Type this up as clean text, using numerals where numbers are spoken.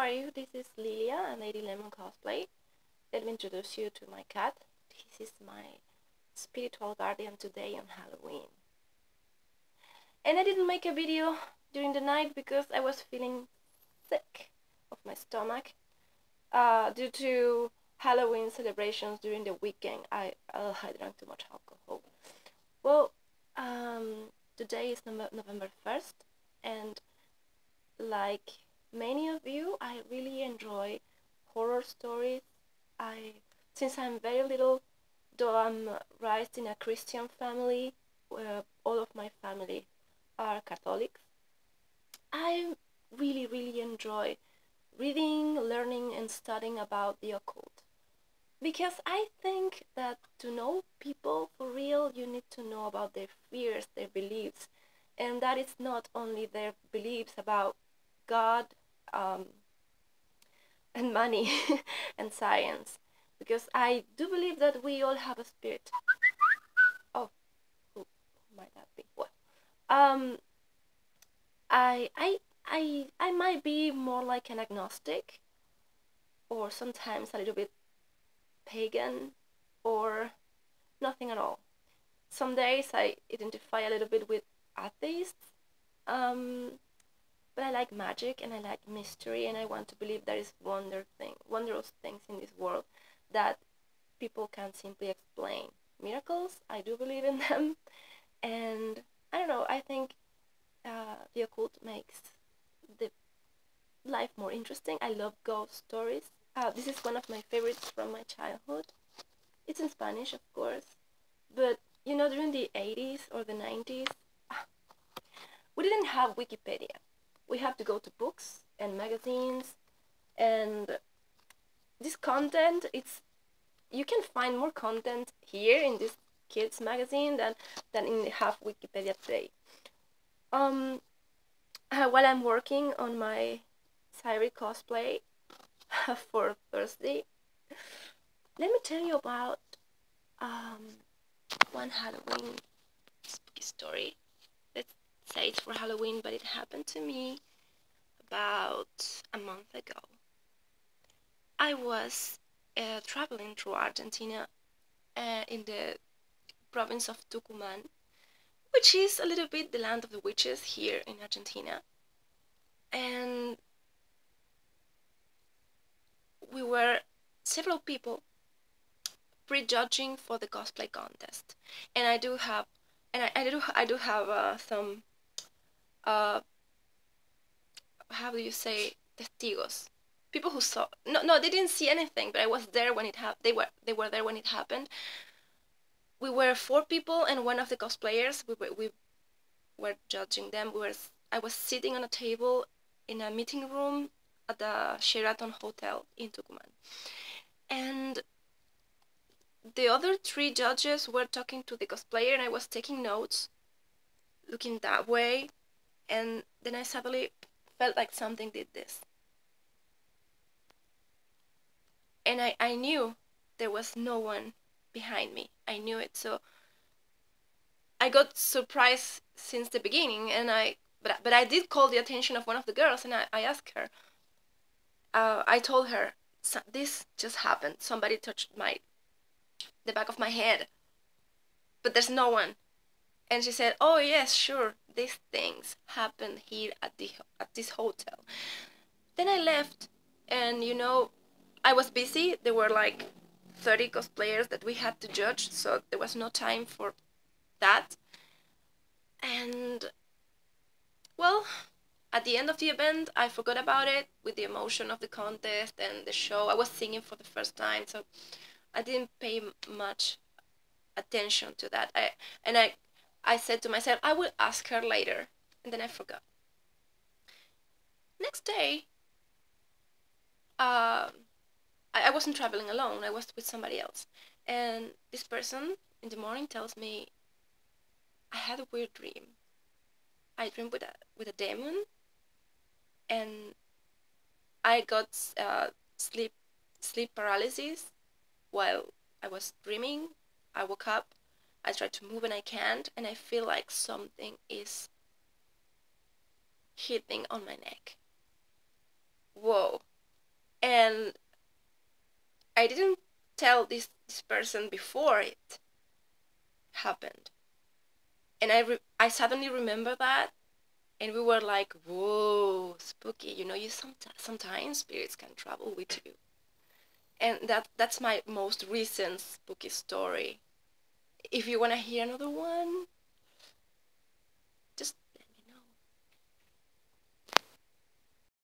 are you? This is Lilia and LadyLemon Cosplay. Let me introduce you to my cat. This is my spiritual guardian today on Halloween. And I didn't make a video during the night because I was feeling sick of my stomach due to Halloween celebrations during the weekend. I drank too much alcohol. Well, today is November 1st, and like many of you, I really enjoy horror stories. Since I'm very little, though I'm raised in a Christian family, where all of my family are Catholics, I really enjoy reading, learning, and studying about the occult. Because I think that to know people for real, you need to know about their fears, their beliefs, and that is not only their beliefs about God and money and science, because I do believe that we all have a spirit. Oh, who might that be? Well, um, I might be more like an agnostic, or sometimes a little bit pagan, or nothing at all. Some days I identify a little bit with atheists, but I like magic and I like mystery, and I want to believe there is wondrous things in this world that people can't simply explain. Miracles, I do believe in them, and I don't know, I think the occult makes the life more interesting. I love ghost stories. This is one of my favorites from my childhood. It's in Spanish, of course, but you know, during the 80s or the 90s, we didn't have Wikipedia. We have to go to books and magazines, and this content, you can find more content here in this kids magazine than in half Wikipedia today. While I'm working on my Siren cosplay for Thursday, let me tell you about one Halloween spooky story. Let's say it's for Halloween, but it happened to me about a month ago. I was traveling through Argentina in the province of Tucumán, which is a little bit the land of the witches here in Argentina. And we were several people prejudging for the cosplay contest, and I do have some how do you say, testigos, people who saw. No, they didn't see anything, but I was there when it happened. They were there when it happened. We were 4 people, and one of the cosplayers. We were judging them. I was sitting on a table in a meeting room at the Sheraton Hotel in Tucumán, and the other 3 judges were talking to the cosplayer, and I was taking notes, looking that way, and then I suddenly felt like something did this. And I knew there was no one behind me. I knew it, so I got surprised since the beginning, and but I did call the attention of one of the girls, and I asked her. I told her, this just happened. Somebody touched the back of my head, but there's no one. And she said, oh yes, sure, these things happen here at this hotel. Then I left, and you know, I was busy. There were like 30 cosplayers that we had to judge, so there was no time for that. And well, at the end of the event, I forgot about it with the emotion of the contest and the show. I was singing for the first time, so I didn't pay much attention to that. I said to myself, I will ask her later, and then I forgot. Next day, I wasn't traveling alone. I was with somebody else, and this person in the morning tells me, I had a weird dream. I dreamed with a demon, and I got sleep paralysis while I was dreaming. I woke up, I tried to move and I can't, and I feel like something is hitting on my neck. Whoa, And I didn't tell this person before it happened. And I suddenly remember that, and we were like, whoa, spooky. You know, sometimes spirits can travel with you. And that's my most recent spooky story. If you want to hear another one,